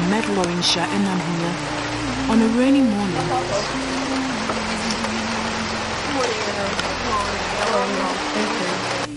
met Laryea Enam here on a rainy morning,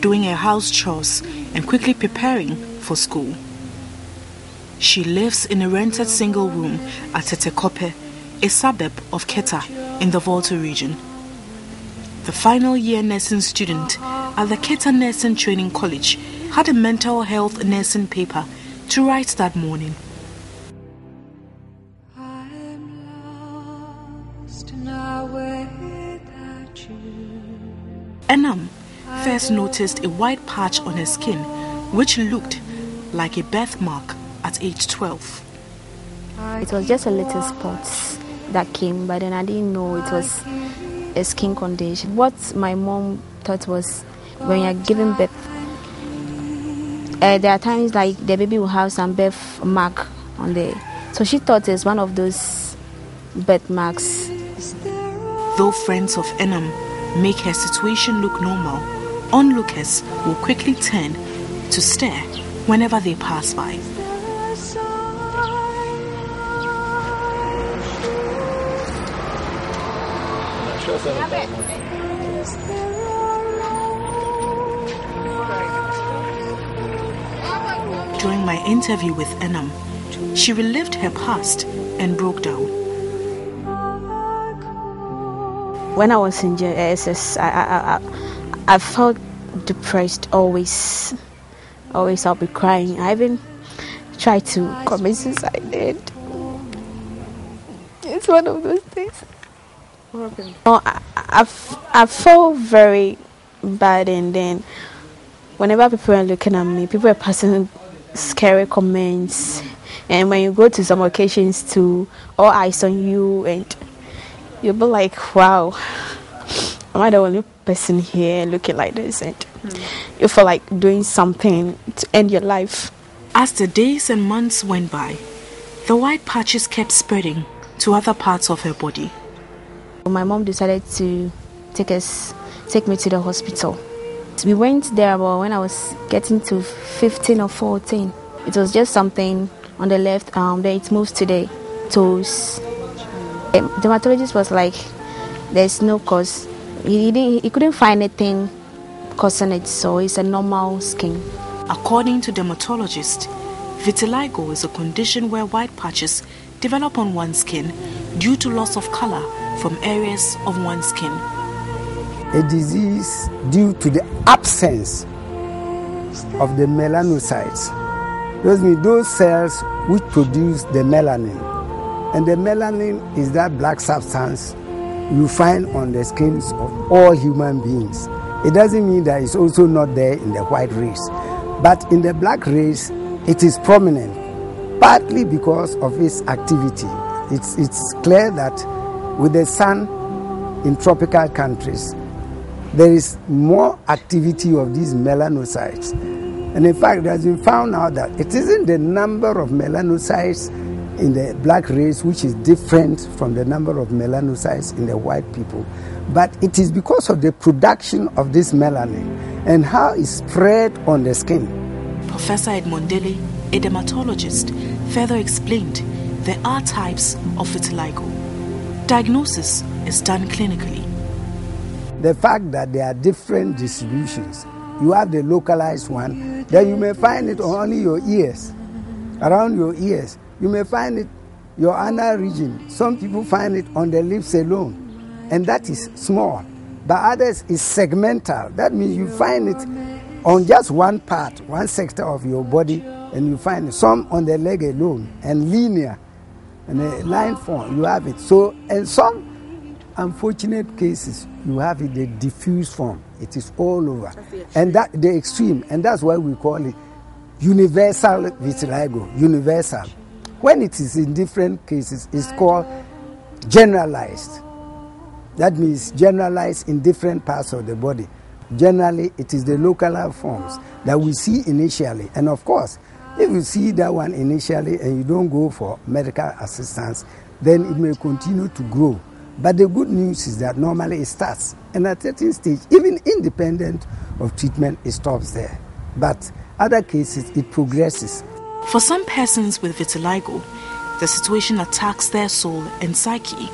doing her house chores and quickly preparing for school. She lives in a rented single room at Tetekope, a suburb of Keta in the Volta region. The final year nursing student at the Keta Nursing Training College had a mental health nursing paper to write that morning. Enam first noticed a white patch on her skin which looked like a birthmark at age 12. It was just a little spot that came, but then I didn't know it was a skin condition. What my mom thought was when you're giving birth, there are times like the baby will have some birth mark on there. So she thought it's one of those birthmarks. Though friends of Enam make her situation look normal, onlookers will quickly turn to stare whenever they pass by. During my interview with Enam, she relived her past and broke down. When I was in JSS, I felt depressed always. Always I'll be crying. I even tried to commit suicide. It's one of those things. What happened? Oh, I felt very bad, and then whenever people are looking at me, people are passing scary comments, and when you go to some occasions to all eyes on you, and you'll be like, wow, am I the only person here looking like this? And you feel like doing something to end your life. As the days and months went by, the white patches kept spreading to other parts of her body. My mom decided to take me to the hospital. We went there about when I was getting to 15 or 14. It was just something on the left arm, then it moves to the toes. The dermatologist was like, there's no cause. He couldn't find anything causing it, so it's a normal skin. According to dermatologists, vitiligo is a condition where white patches develop on one's skin due to loss of color from areas of one's skin. A disease due to the absence of the melanocytes. Those mean those cells which produce the melanin. And the melanin is that black substance you find on the skins of all human beings. It doesn't mean that it's also not there in the white race. But in the black race, it is prominent, partly because of its activity. It's clear that with the sun in tropical countries, there is more activity of these melanocytes. And in fact, it has been found out that it isn't the number of melanocytes in the black race which is different from the number of melanocytes in the white people, but it is because of the production of this melanin and how it's spread on the skin. Professor Edmondele, a dermatologist, further explained there are types of vitiligo. Diagnosis is done clinically. The fact that there are different distributions, you have the localized one, then you may find it on only your ears, around your ears. You may find it your anal region. Some people find it on the lips alone, and that is small. But others is segmental. That means you find it on just one part, one sector of your body, and you find it. Some on the leg alone, and linear, and a line form, you have it. So, and some unfortunate cases, you have it the diffuse form. It is all over. And that the extreme, and that's why we call it universal vitiligo, universal. When it is in different cases, it's called generalized. That means generalized in different parts of the body. Generally, it is the local forms that we see initially. And of course, if you see that one initially and you don't go for medical assistance, then it may continue to grow. But the good news is that normally it starts. And at a certain stage, even independent of treatment, it stops there. But other cases, it progresses. For some persons with vitiligo, The situation attacks their soul and psyche.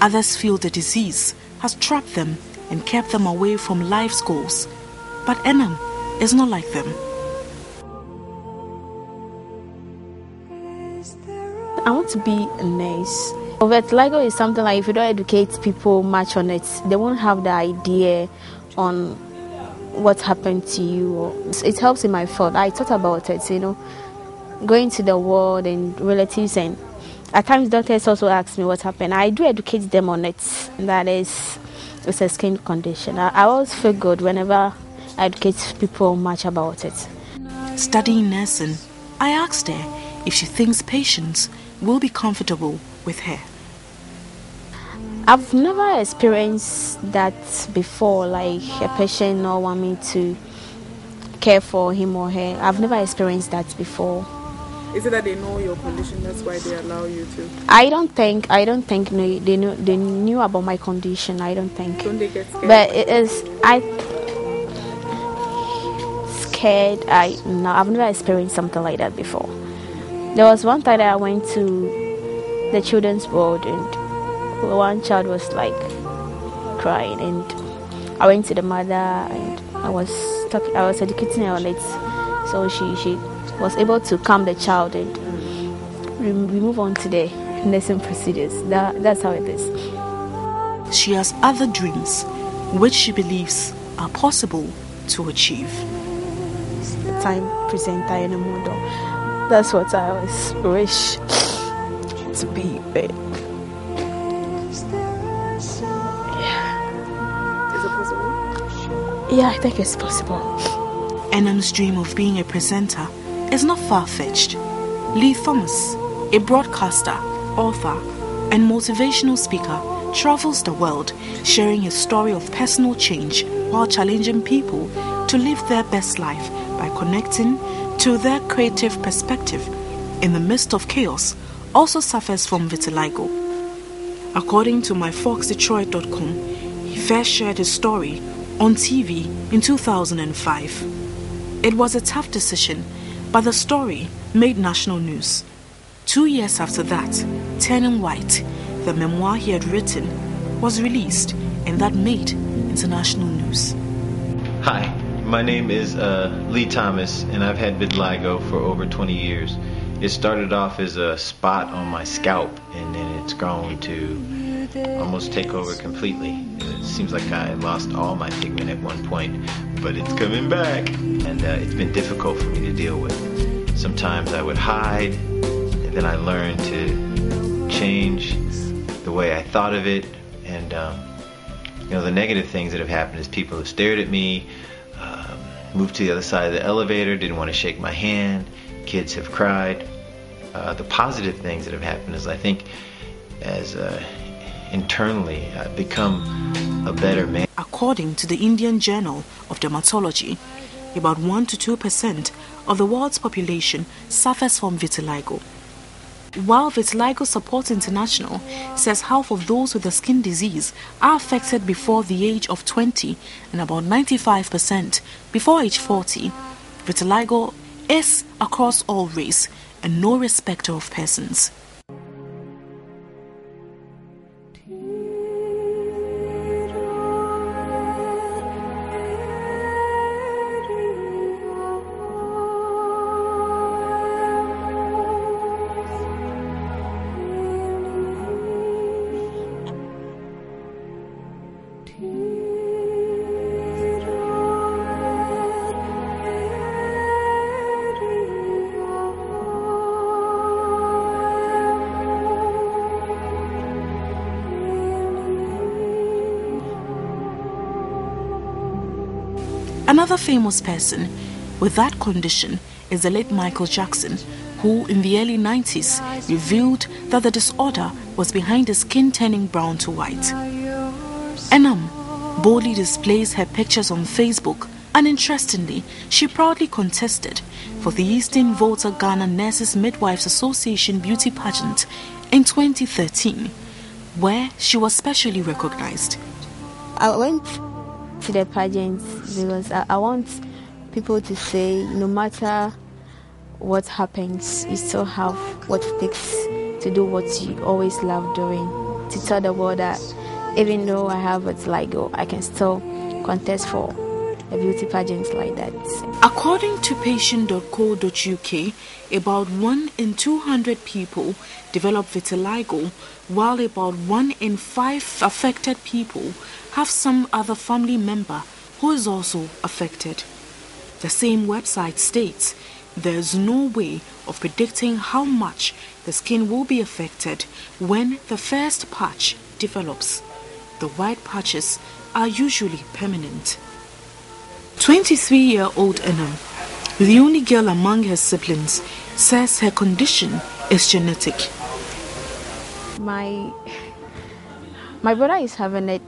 Others feel the disease has trapped them and kept them away from life's goals. But Enam is not like them. I want to be a nurse. Vitiligo is something like if you don't educate people much on it, they won't have the idea on what happened to you. It helps in my field. I thought about it, going to the world and relatives, and at times doctors also ask me what happened. I do educate them on it. That is, it's a skin condition. I always feel good whenever I educate people much about it. Studying nursing, I asked her if she thinks patients will be comfortable with her. I've never experienced that before, like a patient not want me to care for him or her. I've never experienced that before. Is it that they know your condition, that's why they allow you to? I don't think they knew about my condition. I don't think. Don't they get scared? But it is scared. No, I've never experienced something like that before. There was one time that I went to the children's ward and one child was like crying, and I went to the mother and I was educating her on it, so she was able to calm the child, and we move on to the nursing procedures. That's how it is. She has other dreams which she believes are possible to achieve. Time presenter in a model. That's what I always wish to be. But yeah, I think it's possible. Enam's dream of being a presenter is not far-fetched. Lee Thomas, a broadcaster, author, and motivational speaker, travels the world sharing his story of personal change while challenging people to live their best life by connecting to their creative perspective in the midst of chaos. Also suffers from vitiligo. According to myfoxdetroit.com, he first shared his story on TV in 2005. It was a tough decision, but the story made national news. 2 years after that, Turning White, the memoir he had written, was released, and that made international news. Hi, my name is Lee Thomas, and I've had vitiligo for over 20 years. It started off as a spot on my scalp, and then it's grown to almost take over completely. It seems like I lost all my pigment at one point, but it's coming back, and it's been difficult for me to deal with. Sometimes I would hide, and then I learned to change the way I thought of it, and the negative things that have happened is people have stared at me, moved to the other side of the elevator, didn't want to shake my hand, kids have cried. The positive things that have happened is I think as internally I've become a better man. According to the Indian Journal of Dermatology, about 1 to 2% of the world's population suffers from vitiligo. While Vitiligo Support International says half of those with the skin disease are affected before the age of 20 and about 95% before age 40, vitiligo is across all race and no respecter of persons. Another famous person with that condition is the late Michael Jackson, who in the early 90s revealed that the disorder was behind his skin turning brown to white. Enam boldly displays her pictures on Facebook, and interestingly, she proudly contested for the Eastern Volta Ghana Nurses Midwives Association beauty pageant in 2013, where she was specially recognized. I went to the pageant because I want people to say no matter what happens, you still have what it takes to do what you always love doing, to tell the world that even though I have vitiligo, I can still contest for a beauty pageant like that. According to patient.co.uk, about 1 in 200 people develop vitiligo, while about 1 in 5 affected people have some other family member who is also affected. The same website states there's no way of predicting how much the skin will be affected when the first patch develops. The white patches are usually permanent. 23-year-old Enam, the only girl among her siblings, says her condition is genetic. My brother is having it.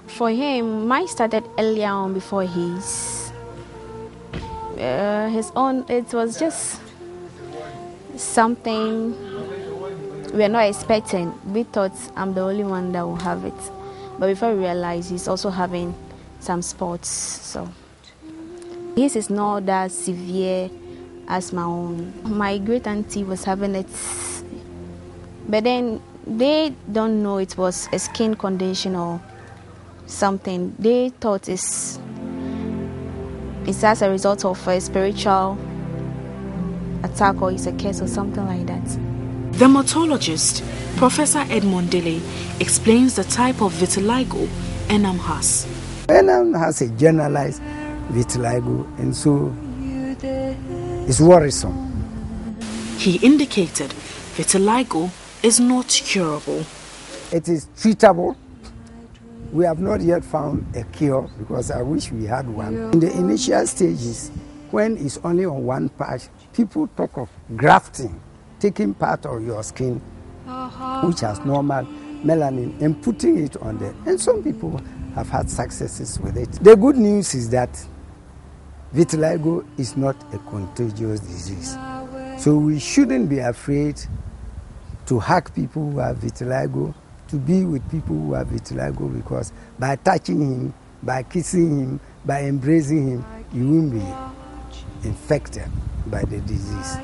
For him, mine started earlier on before his own. It was just something we were not expecting. We thought I'm the only one that will have it, but before we realized he's also having some spots. So his is not that severe as my own. My great auntie was having it, but then they don't know it was a skin condition or something. They thought it's as a result of a spiritual attack or it's a curse or something like that. Dermatologist Professor Edmond Dele explains the type of vitiligo Enam has. Enam has a generalized vitiligo, and so it's worrisome. He indicated vitiligo is not curable. It is treatable. We have not yet found a cure because I wish we had one. In the initial stages, when it's only on one patch, people talk of grafting, taking part of your skin, which has normal melanin, and putting it on there. And some people have had successes with it. The good news is that vitiligo is not a contagious disease. So we shouldn't be afraid to hug people who have vitiligo, to be with people who have vitiligo, because by touching him, by kissing him, by embracing him, you won't be infected by the disease.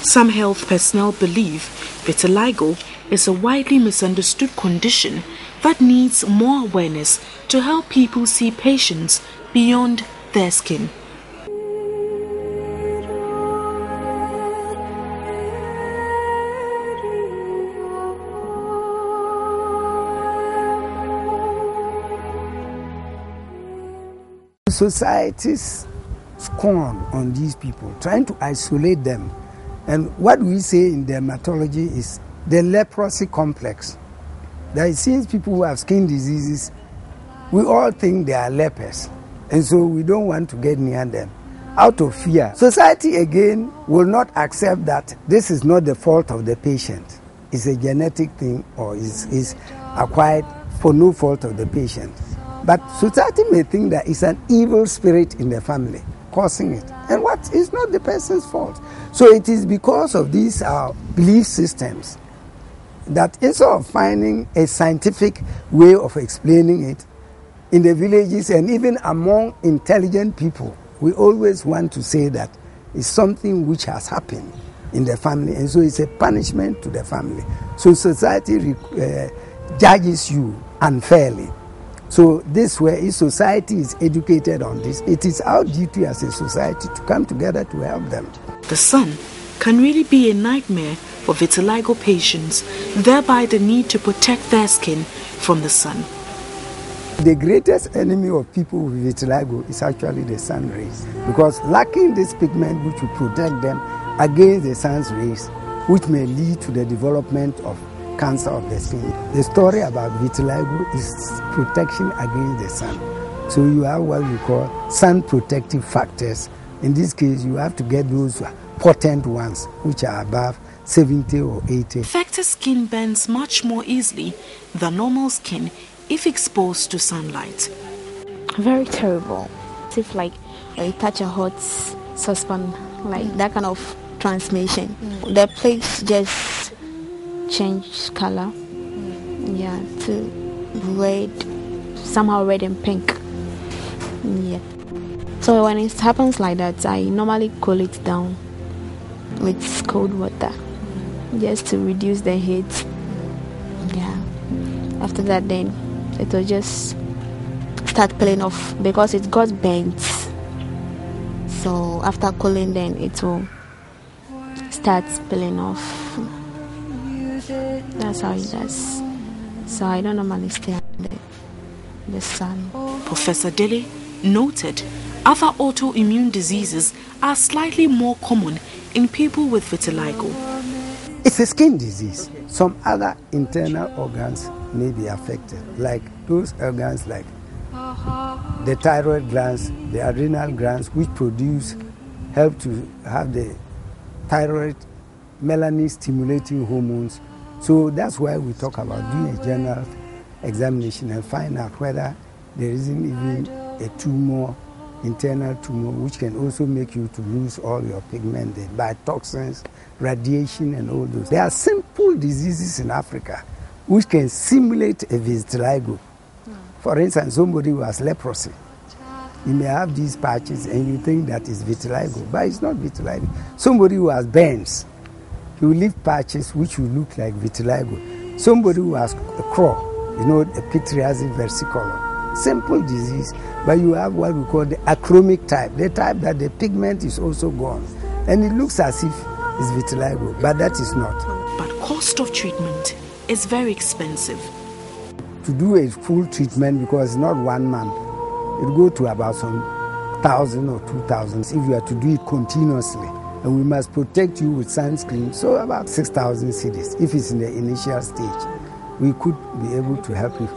Some health personnel believe vitiligo is a widely misunderstood condition that needs more awareness to help people see patients beyond their skin. Society's scorn on these people, trying to isolate them. And what we say in dermatology is the leprosy complex. That since people who have skin diseases, we all think they are lepers. And so we don't want to get near them out of fear. Society again will not accept that this is not the fault of the patient. It's a genetic thing or is acquired for no fault of the patient. But society may think that it's an evil spirit in the family causing it. And what is not the person's fault. So it is because of these belief systems that instead of finding a scientific way of explaining it, in the villages and even among intelligent people, we always want to say that it's something which has happened in the family, and so it's a punishment to the family. So society judges you unfairly. So this way, if society is educated on this, it is our duty as a society to come together to help them. The sun can really be a nightmare for vitiligo patients, thereby the need to protect their skin from the sun. The greatest enemy of people with vitiligo is actually the sun rays, because lacking this pigment which will protect them against the sun's rays, which may lead to the development of cancer of the skin. The story about vitiligo is protection against the sun. So you have what we call sun protective factors. In this case, you have to get those potent ones, which are above 70 or 80. Affected skin burns much more easily than normal skin if exposed to sunlight. Very terrible. It's if like you touch a hot saucepan, like that kind of transmission. The plates just change color, yeah, to red, somehow red and pink. Yeah. So when it happens like that, I normally cool it down with cold water just to reduce the heat. Yeah. After that, then it will just start peeling off because it got bent. So after cooling, then it will start peeling off. That's how it does. So I don't normally stay under the sun. Professor Dele noted other autoimmune diseases are slightly more common in people with vitiligo. It's a skin disease. Some other internal organs may be affected, like those organs like the thyroid glands, the adrenal glands, which help to have the thyroid melanin stimulating hormones. So that's why we talk about doing a general examination and find out whether there isn't even a tumor, internal tumor, which can also make you to lose all your pigment by toxins, radiation, and all those. There are simple diseases in Africa which can simulate a vitiligo. For instance, somebody who has leprosy, you may have these patches and you think that is vitiligo, but it's not vitiligo. Somebody who has burns, he will leave patches which will look like vitiligo. Somebody who has a craw, a pityriasis versicolor, simple disease, but you have what we call the achromic type, the type that the pigment is also gone, and it looks as if it's vitiligo, but that is not. But cost of treatment is very expensive. To do a full treatment, because it's not 1 month, it will go to about some 1,000 or 2,000 if you are to do it continuously. And we must protect you with sunscreen, so about 6,000 cedis. If it's in the initial stage, we could be able to help you.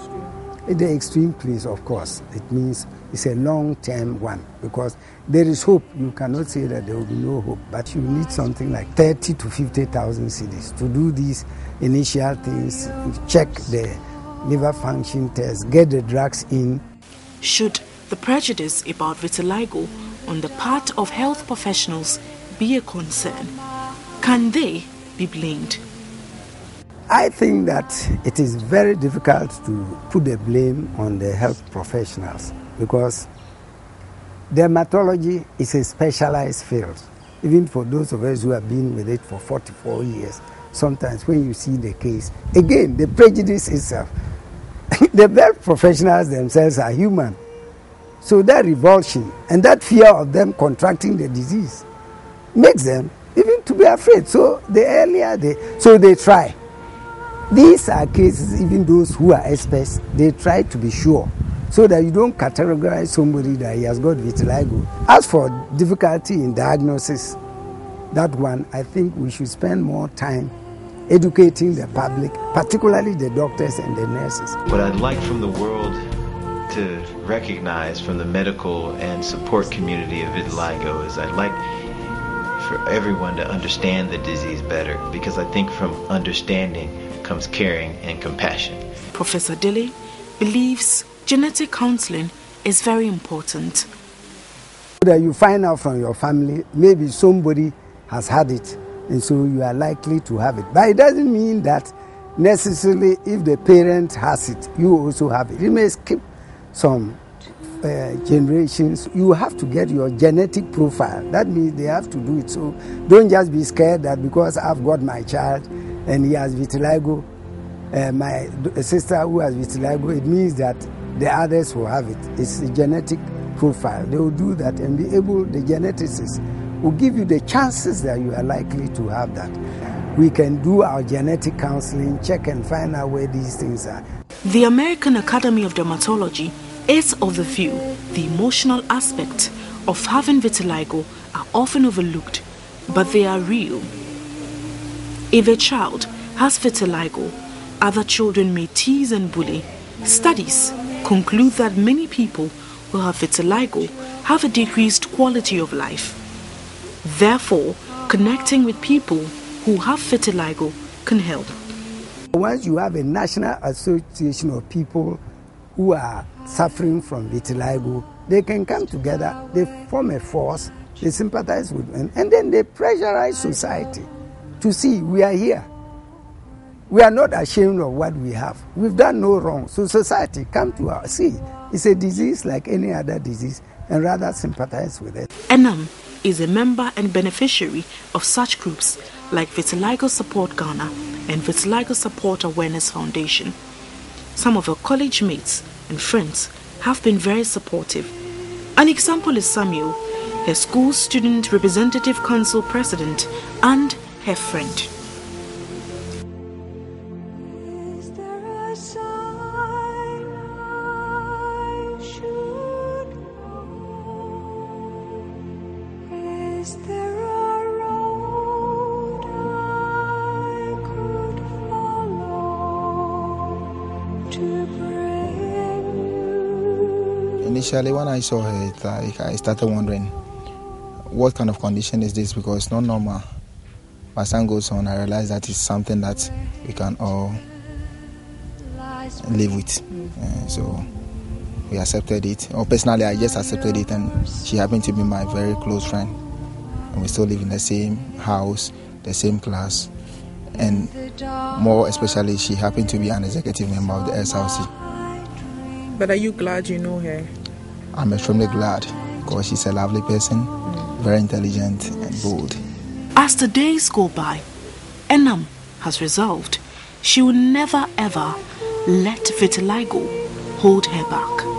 In the extreme case, of course, it means it's a long-term one, because there is hope. You cannot say that there will be no hope, but you need something like 30 to 50,000 cedis to do these initial things, check the liver function test, get the drugs in. Should the prejudice about vitiligo on the part of health professionals be a concern? Can they be blamed? I think that it is very difficult to put the blame on the health professionals, because dermatology is a specialized field. Even for those of us who have been with it for 44 years, sometimes when you see the case, again, the prejudice itself, the health professionals themselves are human. So that revulsion and that fear of them contracting the disease makes them even to be afraid. So the earlier they try. These are cases, even those who are experts, they try to be sure, so that you don't categorize somebody that he has got vitiligo. As for difficulty in diagnosis, that one, I think we should spend more time educating the public, particularly the doctors and the nurses. What I'd like from the world to recognize from the medical and support community of vitiligo is I'd like for everyone to understand the disease better, because I think from understanding comes caring and compassion. Professor Dele believes genetic counseling is very important. That you find out from your family, maybe somebody has had it, and so you are likely to have it. But it doesn't mean that necessarily if the parent has it, you also have it. It may skip some generations. You have to get your genetic profile. That means they have to do it. So don't just be scared that because I've got my child and he has vitiligo, my sister who has vitiligo, it means that the others will have it. It's a genetic profile. They will do that and be able, the geneticists will give you the chances that you are likely to have that. We can do our genetic counseling, check and find out where these things are. The American Academy of Dermatology is of the view the emotional aspect of having vitiligo are often overlooked, but they are real. If a child has vitiligo, other children may tease and bully. Studies conclude that many people who have vitiligo have a decreased quality of life. Therefore, connecting with people who have vitiligo can help. Once you have a national association of people who are suffering from vitiligo, they can come together, they form a force, They sympathize with men. And then they pressurize society to see we are here. We are not ashamed of what we have. We've done no wrong. So society, come to us. See, it's a disease like any other disease, and rather sympathize with it. Enam is a member and beneficiary of such groups like Vitiligo Support Ghana and Vitiligo Support Awareness Foundation. Some of her college mates and friends have been very supportive. An example is Samuel, her school student representative council president, and her friend. Initially, when I saw her, I started wondering, what kind of condition is this? Because it's not normal. As time goes on, I realized that it's something that we can all live with. So we accepted it. Or personally, I just accepted it, and she happened to be my very close friend. And we still live in the same house, the same class. And more especially, she happened to be an executive member of the SLC. But are you glad you know her? I'm extremely glad because she's a lovely person, very intelligent and bold. As the days go by, Enam has resolved she will never ever let vitiligo hold her back.